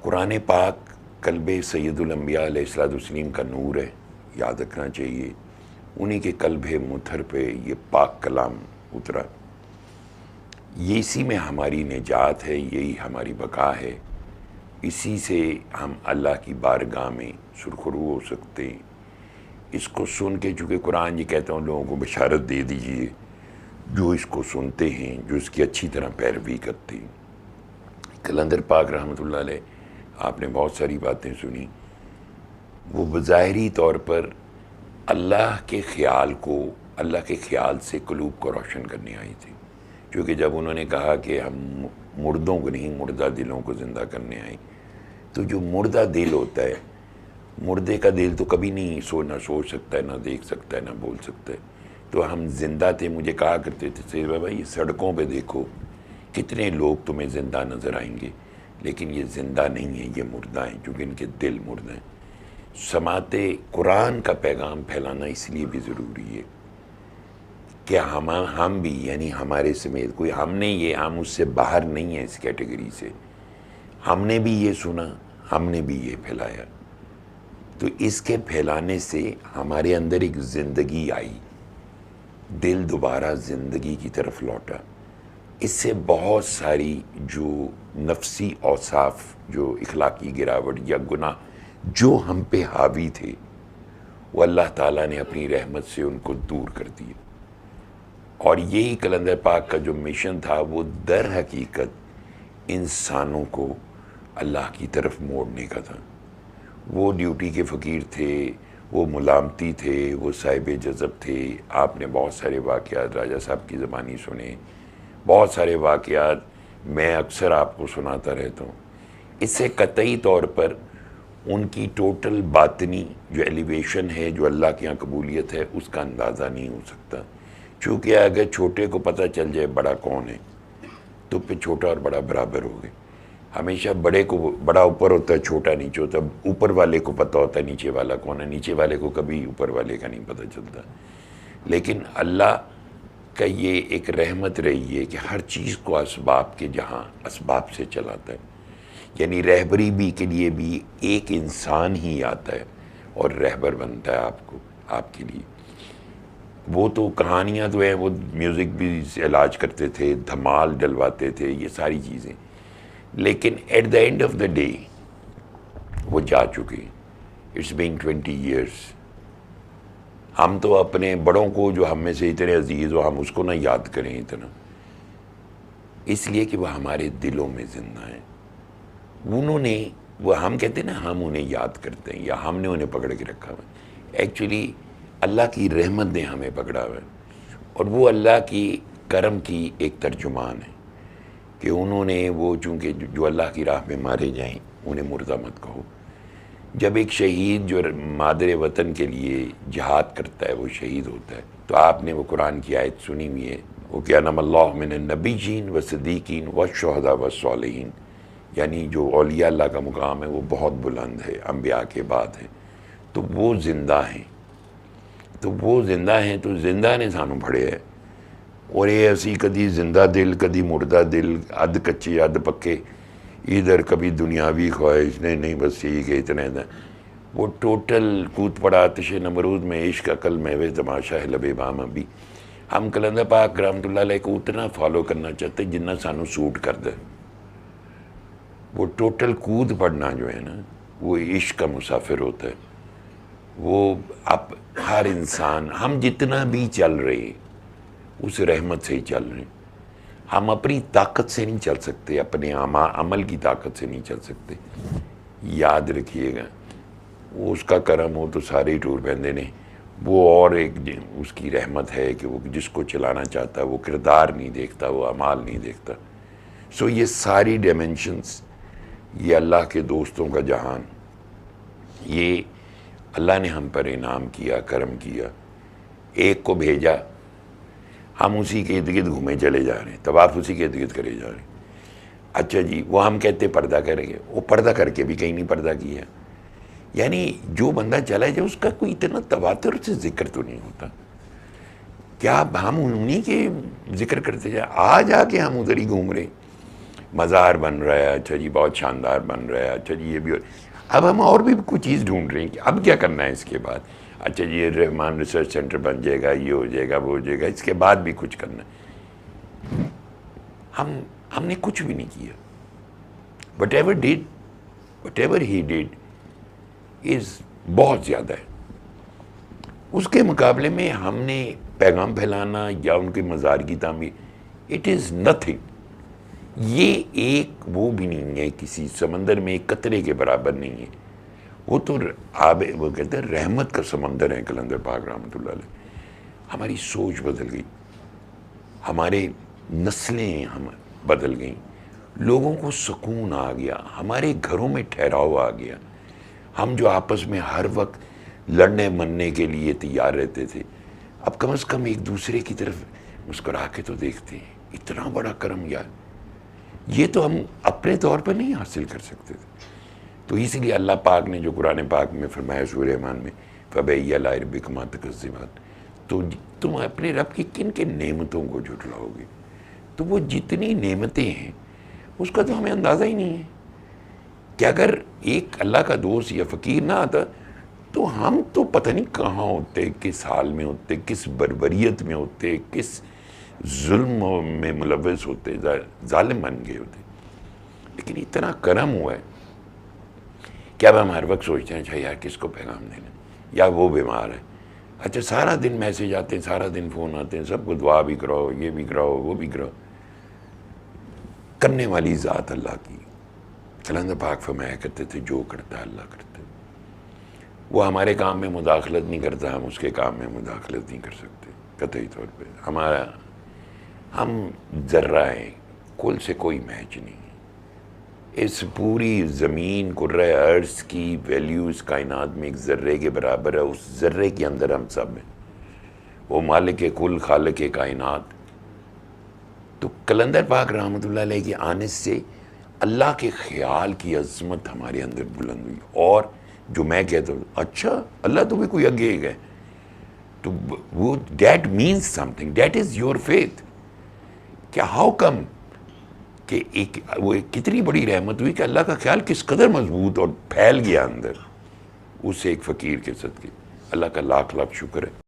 قرآن پاک قلب سید الانبیاء علیہ الصلوۃ والتسلیم کا نور ہے، یاد رکھنا چاہیے۔ انہی کے قلب مطہر پہ یہ پاک کلام اترا، یہ اسی میں ہماری نجات ہے، یہی ہماری بقا ہے، اسی سے ہم اللہ کی بارگاہ میں سرخرو ہو سکتے ہیں۔ اس کو سن کے، چونکہ قرآن یہ کہتا ہوں لوگوں کو بشارت دے دیجئے جو اس کو سنتے ہیں، جو اس کی اچھی طرح پیروی کرتے ہیں۔ قلندر پاک رحمۃ اللہ علیہ، آپ نے بہت ساری باتیں سنی، وہ بظاہری طور پر اللہ کے خیال کو، اللہ کے خیال سے قلوب کو روشن کرنے آئی تھی، کیونکہ جب انہوں نے کہا کہ ہم مردوں کو نہیں مردہ دلوں کو زندہ کرنے آئے، تو جو مردہ دل ہوتا ہے، مردے کا دل تو کبھی نہیں نہ سوچ سکتا ہے، نہ دیکھ سکتا ہے، نہ بول سکتا ہے۔ تو ہم زندہ تھے، مجھے کہا کرتے تھے سید بابا یہ سڑکوں پہ دیکھو کتنے لوگ تمہیں زندہ نظر آئیں گے، لیکن یہ زندہ نہیں ہیں، یہ مردہ ہیں، کیونکہ ان کے دل مردہ ہیں۔ سماعت قرآن کا پیغام پھیلانا اس لیے بھی ضروری ہے کہ ہم بھی، یعنی ہمارے سمیت کوئی، ہم اس سے باہر نہیں ہیں، اس کیٹیگری سے، ہم نے بھی یہ سنا، ہم نے بھی یہ پھیلایا، تو اس کے پھیلانے سے ہمارے اندر ایک زندگی آئی، دل دوبارہ زندگی کی طرف لوٹا۔ اس سے بہت ساری جو نفسی اوصاف، جو اخلاقی گراوٹ یا گناہ جو ہم پہ حاوی تھے، وہ اللہ تعالیٰ نے اپنی رحمت سے ان کو دور کر دیا۔ اور یہی قلندر پاک کا جو مشن تھا، وہ در حقیقت انسانوں کو اللہ کی طرف موڑنے کا تھا۔ وہ ڈیوٹی کے فقیر تھے، وہ ملامتی تھے، وہ صاحب جذب تھے۔ آپ نے بہت سارے واقعات راجہ صاحب کی زبانی سنے، بہت سارے واقعات میں اکثر آپ کو سناتا رہتا ہوں۔ اس سے قطعی طور پر ان کی ٹوٹل باطنی جو ایلیویشن ہے، جو اللہ کے یہاں قبولیت ہے، اس کا اندازہ نہیں ہو سکتا، چونکہ اگر چھوٹے کو پتہ چل جائے بڑا کون ہے، تو پھر چھوٹا اور بڑا برابر ہو گئے۔ ہمیشہ بڑے کو بڑا اوپر ہوتا ہے، چھوٹا نیچے ہوتا ہے، اوپر والے کو پتہ ہوتا ہے نیچے والا کون ہے، نیچے والے کو کبھی اوپر والے کا نہیں پتہ چلتا۔ لیکن اللہ کا یہ ایک رحمت رہی ہے کہ ہر چیز کو اسباب کے جہاں اسباب سے چلاتا ہے، یعنی رہبری بھی کے لیے بھی ایک انسان ہی آتا ہے اور رہبر بنتا ہے آپ کے لیے۔ وہ تو کہانیاں تو ہیں، وہ میوزک بھی علاج کرتے تھے، دھمال ڈلواتے تھے، یہ ساری چیزیں، لیکن at the end of the day وہ جا چکے۔ It's been 20 years. ہم تو اپنے بڑوں کو جو ہم میں سے اتنے عزیز ہو، ہم اس کو نہ یاد کریں اتنا، اس لیے کہ وہ ہمارے دلوں میں زندہ ہیں۔ انہوں نے، وہ ہم کہتے ہیں نا ہم انہیں یاد کرتے ہیں یا ہم نے انہیں پکڑ کے رکھا ہوا ہے، ایکچولی اللہ کی رحمت نے ہمیں پکڑا ہوا ہے، اور وہ اللہ کی کرم کی ایک ترجمان ہے کہ انہوں نے وہ، چونکہ جو اللہ کی راہ میں مارے جائیں انہیں مردہ مت کہو۔ جب ایک شہید جو مادر وطن کے لیے جہاد کرتا ہے وہ شہید ہوتا ہے، تو آپ نے وہ قرآن کی آیت سنی ہوئی ہے، وہ کہ انعم اللہ من النبیین والصدیقین والشہداء والصالحین، یعنی جو اولیاء اللہ کا مقام ہے وہ بہت بلند ہے، انبیاء کے بعد ہے، تو وہ زندہ ہیں، تو زندہ نے سانوں پھڑے ہے۔ اور یہ اسی کدی زندہ دل کدی مردہ دل، ادھ کچے ادھ پکے، ادھر کبھی دنیاوی خواہش نہیں بس یہی کہ اتنے وہ ٹوٹل کود پڑا آتش نمرود میں، عشق عقل میں تماشا ہے لبے بام ابھی۔ ہم قلندر پاک رحمۃ اللہ علیہ کو اتنا فالو کرنا چاہتے جتنا سانوں سوٹ کر دے۔ وہ ٹوٹل کود پڑنا جو ہے نا، وہ عشق کا مسافر ہوتا ہے۔ وہ اب ہر انسان، ہم جتنا بھی چل رہے اس رحمت سے ہی چل رہے ہیں۔ ہم اپنی طاقت سے نہیں چل سکتے، اپنے عمل کی طاقت سے نہیں چل سکتے۔ یاد رکھیے گا، وہ اس کا کرم ہو تو سارے ہی ٹور بہندے نے، وہ اور ایک اس کی رحمت ہے کہ وہ جس کو چلانا چاہتا ہے وہ کردار نہیں دیکھتا، وہ اعمال نہیں دیکھتا۔ سو یہ ساری ڈائمینشنز، یہ اللہ کے دوستوں کا جہان، یہ اللہ نے ہم پر انعام کیا، کرم کیا۔ ایک کو بھیجا، ہم اسی کے ارد گرد گھومے چلے جا رہے ہیں، طواف اسی کے ارد گرد کرے جا رہے ہیں۔ اچھا جی، وہ ہم کہتے پردہ کریں گے، وہ پردہ کر کے بھی کہیں نہیں پردہ کیا۔ یعنی جو بندہ چلا جائے اس کا کوئی اتنا تواتر سے ذکر تو نہیں ہوتا، کیا ہم انہی کے ذکر کرتے جائیں؟ آج آ کے ہم ادھر ہی گھوم رہے ہیں۔ مزار بن رہا ہے، اچھا جی بہت شاندار بن رہا ہے، اچھا جی یہ بھی اب ہم اور بھی کوئی چیز ڈھونڈ رہے ہیں کہ اب کیا کرنا ہے اس کے بعد. اچھا جی یہ رحمان ریسرچ سینٹر بن جائے گا، یہ ہو جائے گا، وہ ہو جائے گا، اس کے بعد بھی کچھ کرنا ہے. ہم نے کچھ بھی نہیں کیا. وٹ ایور ہی ڈیڈ از بہت زیادہ ہے. اس کے مقابلے میں ہم نے پیغام پھیلانا یا ان کے مزار کی تعمیر، اٹ از نتھنگ. یہ ایک وہ بھی نہیں ہے، کسی سمندر میں ایک قطرے کے برابر نہیں ہے. وہ تو وہ کہتے ہیں رحمت کا سمندر ہے قلندر پاک رحمۃ اللہ علیہ. ہماری سوچ بدل گئی، ہمارے نسلیں ہم بدل گئیں، لوگوں کو سکون آ گیا، ہمارے گھروں میں ٹھہراؤ آ گیا. ہم جو آپس میں ہر وقت لڑنے مننے کے لیے تیار رہتے تھے، اب کم از کم ایک دوسرے کی طرف مسکرا کے تو دیکھتے ہیں. اتنا بڑا کرم یار، یہ تو ہم اپنے طور پر نہیں حاصل کر سکتے تھے. تو اس لیے اللہ پاک نے جو قرآن پاک میں فرمایا سورہ رحمان میں فَبِأَيِّ آلَاءِ رَبِّكُمَا تُكَذِّبَانِ، تو تم اپنے رب کی کن کن نعمتوں کو جھٹلاؤ گے. تو وہ جتنی نعمتیں ہیں اس کا تو ہمیں اندازہ ہی نہیں ہے کہ اگر ایک اللہ کا دوست یا فقیر نہ آتا تو ہم تو پتہ نہیں کہاں ہوتے، کس حال میں ہوتے، کس بربریت میں ہوتے، کس ظلم میں ملوث ہوتے، ظالم بن گئے ہوتے. لیکن اتنا کرم ہوا ہے کہ اب ہم ہر وقت سوچتے ہیں اچھا یار کس کو پیغام دینا، یا وہ بیمار ہے، اچھا سارا دن میسیج آتے ہیں، سارا دن فون آتے ہیں، سب کو دعا بھی کراؤ، یہ بھی کراؤ، وہ بھی کراؤ. کرنے والی ذات اللہ کی. قلندر پاک فرمایا کرتے تھے جو کرتا ہے اللہ کرتا ہے. وہ ہمارے کام میں مداخلت نہیں کرتا، ہم اس کے کام میں مداخلت نہیں کر سکتے قطعی طور پہ. ہم ذرہ ہیں، کل سے کوئی میچ نہیں. اس پوری زمین کرۂ ارض کی ویلیو اس کائنات میں ایک ذرے کے برابر ہے. اس ذرے کے اندر ہم سب ہیں. وہ مالک کل خالق کائنات. تو قلندر پاک رحمۃ اللہ علیہ کے آنے سے اللہ کے خیال کی عظمت ہمارے اندر بلند ہوئی. اور جو میں کہتا ہوں اچھا اللہ تو بھی کوئی آگے گئے، تو وہ that means some thing, that is your faith. کیا ہاؤ کم کہ وہ کتنی بڑی رحمت ہوئی کہ اللہ کا خیال کس قدر مضبوط اور پھیل گیا اندر اس ایک فقیر کے صدقے. اللہ کا لاکھ لاکھ شکر ہے.